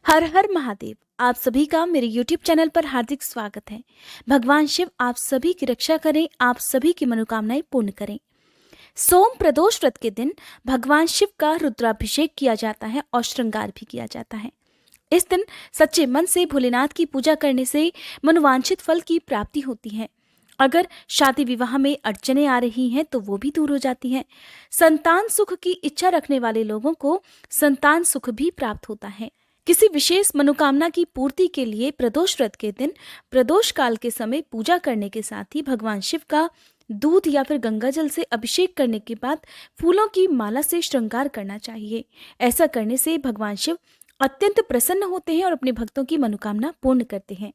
हर हर महादेव। आप सभी का मेरे YouTube चैनल पर हार्दिक स्वागत है। भगवान शिव आप सभी की रक्षा करें, आप सभी की मनोकामनाएं पूर्ण करें। सोम प्रदोष व्रत के दिन भगवान शिव का रुद्राभिषेक किया जाता है और श्रृंगार भी किया जाता है। इस दिन सच्चे मन से भोलेनाथ की पूजा करने से मनोवांछित फल की प्राप्ति होती है। अगर शादी विवाह में अड़चने आ रही हैं तो वो भी दूर हो जाती हैं। संतान सुख की इच्छा रखने वाले लोगों को संतान सुख भी प्राप्त होता है। किसी विशेष मनोकामना की पूर्ति के लिए प्रदोष व्रत के दिन प्रदोष काल के समय पूजा करने के साथ ही भगवान शिव का दूध या फिर गंगा जल से अभिषेक करने के बाद फूलों की माला से श्रृंगार करना चाहिए। ऐसा करने से भगवान शिव अत्यंत प्रसन्न होते हैं और अपने भक्तों की मनोकामना पूर्ण करते हैं।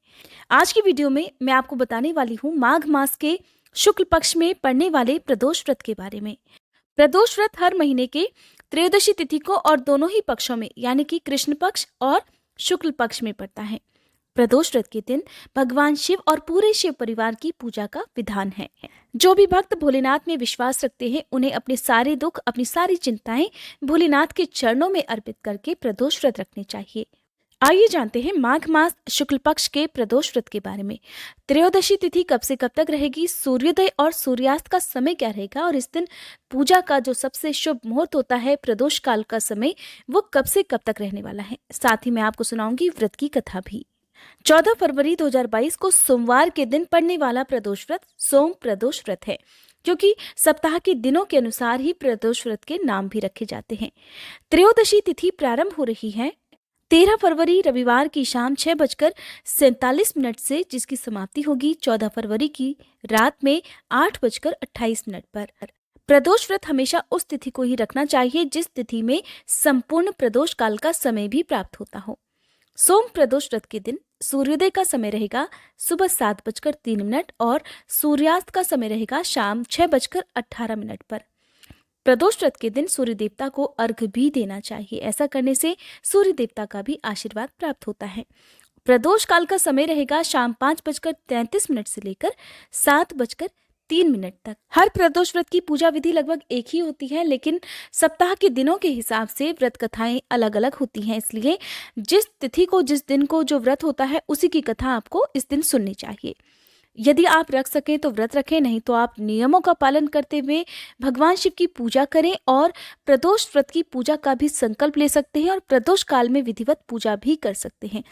आज की वीडियो में मैं आपको बताने वाली हूँ माघ मास के शुक्ल पक्ष में पड़ने वाले प्रदोष व्रत के बारे में। प्रदोष व्रत हर महीने के त्रयोदशी तिथि को और दोनों ही पक्षों में यानी कि कृष्ण पक्ष और शुक्ल पक्ष में पड़ता है। प्रदोष व्रत के दिन भगवान शिव और पूरे शिव परिवार की पूजा का विधान है। जो भी भक्त भोलेनाथ में विश्वास रखते हैं उन्हें अपने सारे दुख, अपनी सारी चिंताएं भोलेनाथ के चरणों में अर्पित करके प्रदोष व्रत रखने चाहिए। आइए जानते हैं माघ मास शुक्ल पक्ष के प्रदोष व्रत के बारे में। त्रयोदशी तिथि कब से कब तक रहेगी, सूर्योदय और सूर्यास्त का समय क्या रहेगा और इस दिन पूजा का जो सबसे शुभ मुहूर्त होता है प्रदोष काल का समय वो कब से कब तक रहने वाला है। साथ ही मैं आपको सुनाऊंगी व्रत की कथा भी। 14 फरवरी 2022 को सोमवार के दिन पड़ने वाला प्रदोष व्रत सोम प्रदोष व्रत है, क्योंकि सप्ताह के दिनों के अनुसार ही प्रदोष व्रत के नाम भी रखे जाते हैं। त्रयोदशी तिथि प्रारंभ हो रही है 13 फरवरी रविवार की शाम 6:47 से, जिसकी समाप्ति होगी 14 फरवरी की रात में 8:28 पर। प्रदोष व्रत हमेशा उस तिथि को ही रखना चाहिए जिस तिथि में संपूर्ण प्रदोष काल का समय भी प्राप्त होता हो। सोम प्रदोष व्रत के दिन सूर्योदय का समय रहेगा सुबह 7:03 और सूर्यास्त का समय रहेगा शाम 6:18 पर। प्रदोष व्रत के दिन सूर्य देवता को अर्घ्य भी देना चाहिए। ऐसा करने से सूर्य देवता का भी आशीर्वाद प्राप्त होता है। प्रदोष काल का समय रहेगा शाम 5:33 से लेकर 7:03 तक। हर प्रदोष व्रत की पूजा विधि लगभग एक ही होती है, लेकिन सप्ताह के दिनों के हिसाब से व्रत कथाएं अलग अलग होती हैं। इसलिए जिस तिथि को, जिस दिन को जो व्रत होता है उसी की कथा आपको इस दिन सुननी चाहिए। यदि आप रख सकें तो व्रत रखें, नहीं तो आप नियमों का पालन करते हुए भगवान शिव की पूजा करें और प्रदोष व्रत की पूजा का भी संकल्प ले सकते हैं और प्रदोष काल में विधिवत पूजा भी कर सकते हैं।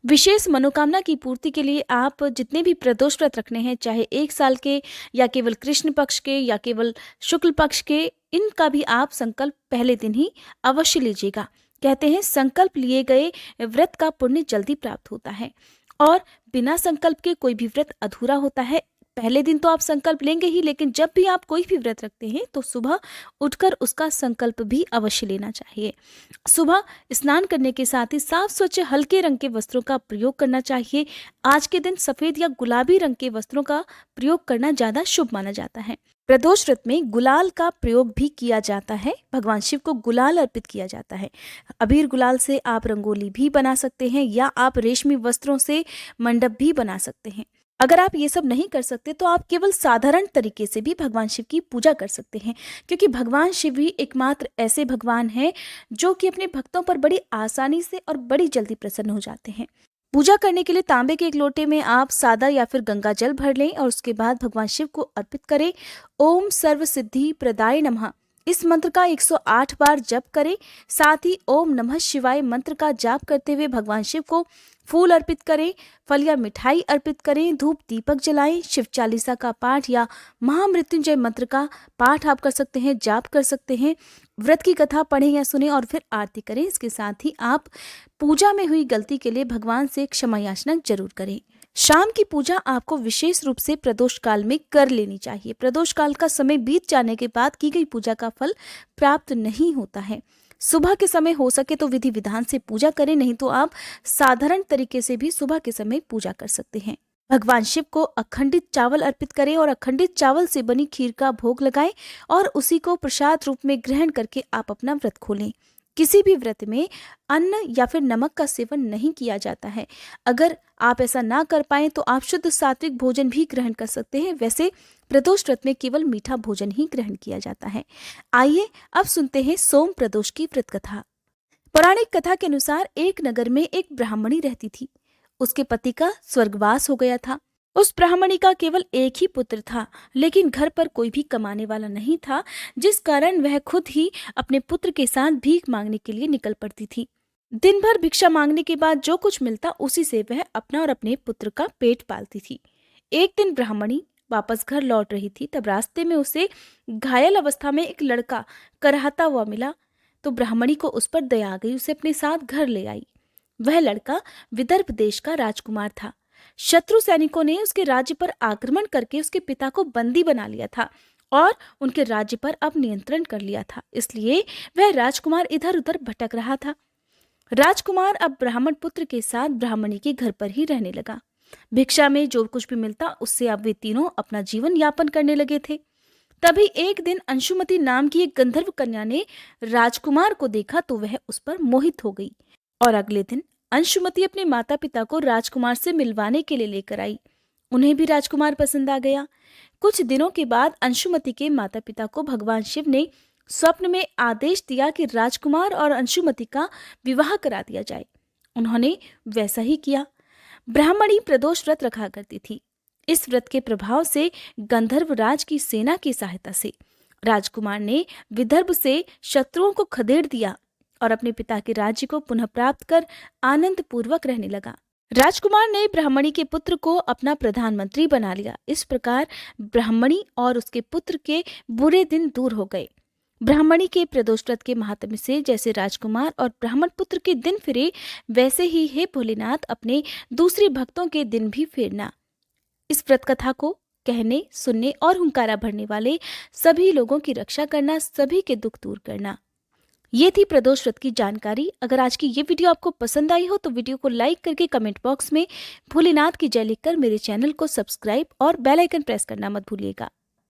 विशेष मनोकामना की पूर्ति के लिए आप जितने भी प्रदोष व्रत रखने हैं, चाहे 1 साल के या केवल कृष्ण पक्ष के या केवल शुक्ल पक्ष के, इनका भी आप संकल्प पहले दिन ही अवश्य लीजिएगा। कहते हैं संकल्प लिए गए व्रत का पुण्य जल्दी प्राप्त होता है और बिना संकल्प के कोई भी व्रत अधूरा होता है। पहले दिन तो आप संकल्प लेंगे ही, लेकिन जब भी आप कोई भी व्रत रखते हैं तो सुबह उठकर उसका संकल्प भी अवश्य लेना चाहिए। सुबह स्नान करने के साथ ही साफ स्वच्छ हल्के रंग के वस्त्रों का प्रयोग करना चाहिए। आज के दिन सफेद या गुलाबी रंग के वस्त्रों का प्रयोग करना ज्यादा शुभ माना जाता है। प्रदोष व्रत में गुलाल का प्रयोग भी किया जाता है। भगवान शिव को गुलाल अर्पित किया जाता है। अबीर गुलाल से आप रंगोली भी बना सकते हैं या आप रेशमी वस्त्रों से मंडप भी बना सकते हैं। अगर आप ये सब नहीं कर सकते तो आप केवल साधारण तरीके से भी भगवान शिव की पूजा कर सकते हैं, क्योंकि भगवान शिव ही एकमात्र ऐसे भगवान हैं जो कि अपने भक्तों पर बड़ी आसानी से और बड़ी जल्दी प्रसन्न हो जाते हैं। पूजा करने के लिए तांबे के एक लोटे में आप सादा या फिर गंगा जल भर लें और उसके बाद भगवान शिव को अर्पित करें। ओम सर्व सिद्धि प्रदाय नमः इस मंत्र का 108 बार जप करें। साथ ही ओम नमः शिवाय मंत्र का जाप करते हुए भगवान शिव को फूल अर्पित करें, फल या मिठाई अर्पित करें, धूप दीपक जलाएं। शिव चालीसा का पाठ या महामृत्युंजय मंत्र का पाठ आप कर सकते हैं, जाप कर सकते हैं। व्रत की कथा पढ़ें या सुनें और फिर आरती करें। इसके साथ ही आप पूजा में हुई गलती के लिए भगवान से क्षमा याचना जरूर करें। शाम की पूजा आपको विशेष रूप से प्रदोष काल में कर लेनी चाहिए। प्रदोष काल का समय बीत जाने के बाद की गई पूजा का फल प्राप्त नहीं होता है। सुबह के समय हो सके तो विधि विधान से पूजा करें, नहीं तो आप साधारण तरीके से भी सुबह के समय पूजा कर सकते हैं। भगवान शिव को अखंडित चावल अर्पित करें और अखंडित चावल से बनी खीर का भोग लगाएं और उसी को प्रसाद रूप में ग्रहण करके आप अपना व्रत खोलें। किसी भी व्रत में अन्न या फिर नमक का सेवन नहीं किया जाता है। अगर आप ऐसा ना कर पाएं तो आप शुद्ध सात्विक भोजन भी ग्रहण कर सकते हैं। वैसे प्रदोष व्रत में केवल मीठा भोजन ही ग्रहण किया जाता है। आइए अब सुनते हैं सोम प्रदोष की व्रत कथा। पौराणिक कथा के अनुसार एक नगर में एक ब्राह्मणी रहती थी। उसके पति का स्वर्गवास हो गया था। उस ब्राह्मणी का केवल एक ही पुत्र था, लेकिन घर पर कोई भी कमाने वाला नहीं था, जिस कारण वह खुद ही अपने पुत्र के साथ भीख मांगने के लिए निकल पड़ती थी। दिन भर भिक्षा मांगने के बाद जो कुछ मिलता उसी से वह अपना और अपने पुत्र का पेट पालती थी। एक दिन ब्राह्मणी वापस घर लौट रही थी, तब रास्ते में उसे घायल अवस्था में एक लड़का कराहता हुआ मिला। तो ब्राह्मणी को उस पर दया आ गई, उसे अपने साथ घर ले आई। वह लड़का विदर्भ देश का राजकुमार था। शत्रु सैनिकों ने उसके राज्य पर आक्रमण करके उसके पिता को बंदी बना लिया था और उनके राज्य पर अब नियंत्रण कर लिया था। इसलिए वह राजकुमार इधर उधर भटक रहा था। राजकुमार अब ब्राह्मण पुत्र के साथ ब्राह्मणी के घर पर ही रहने लगा। भिक्षा में जो कुछ भी मिलता उससे अब वे तीनों अपना जीवन यापन करने लगे थे। तभी एक दिन अंशुमति नाम की एक गंधर्व कन्या ने राजकुमार को देखा तो वह उस पर मोहित हो गई और अगले दिन अंशुमति अपने माता पिता को राजकुमार से मिलवाने के लिए लेकर आई। उन्हें भी राजकुमार पसंद आ गया। कुछ दिनों के बाद अंशुमति के माता पिता को भगवान शिव ने स्वप्न में आदेश दिया कि राजकुमार और अंशुमति का विवाह करा दिया जाए। उन्होंने वैसा ही किया। ब्राह्मणी प्रदोष व्रत रखा करती थी। इस व्रत के प्रभाव से गंधर्व राज की सेना की सहायता से राजकुमार ने विदर्भ से शत्रुओं को खदेड़ दिया और अपने पिता के राज्य को पुनः प्राप्त कर आनंद पूर्वक रहने लगा। राजकुमार ने ब्राह्मणी के पुत्र को अपना प्रधानमंत्री बना लिया। इस प्रकार ब्राह्मणी और उसके पुत्र के बुरे दिन दूर हो गए। ब्राह्मणी के प्रदोष व्रत के महात्म्य से जैसे राजकुमार और ब्राह्मण पुत्र के दिन फिरे, वैसे ही हे भोलेनाथ अपने दूसरे भक्तों के दिन भी फेरना। इस व्रत कथा को कहने, सुनने और हुंकारा भरने वाले सभी लोगों की रक्षा करना, सभी के दुख दूर करना। ये थी प्रदोष व्रत की जानकारी। अगर आज की ये वीडियो आपको पसंद आई हो तो वीडियो को लाइक करके कमेंट बॉक्स में भोलेनाथ की जय लिखकर मेरे चैनल को सब्सक्राइब और बेल आइकन प्रेस करना मत भूलिएगा।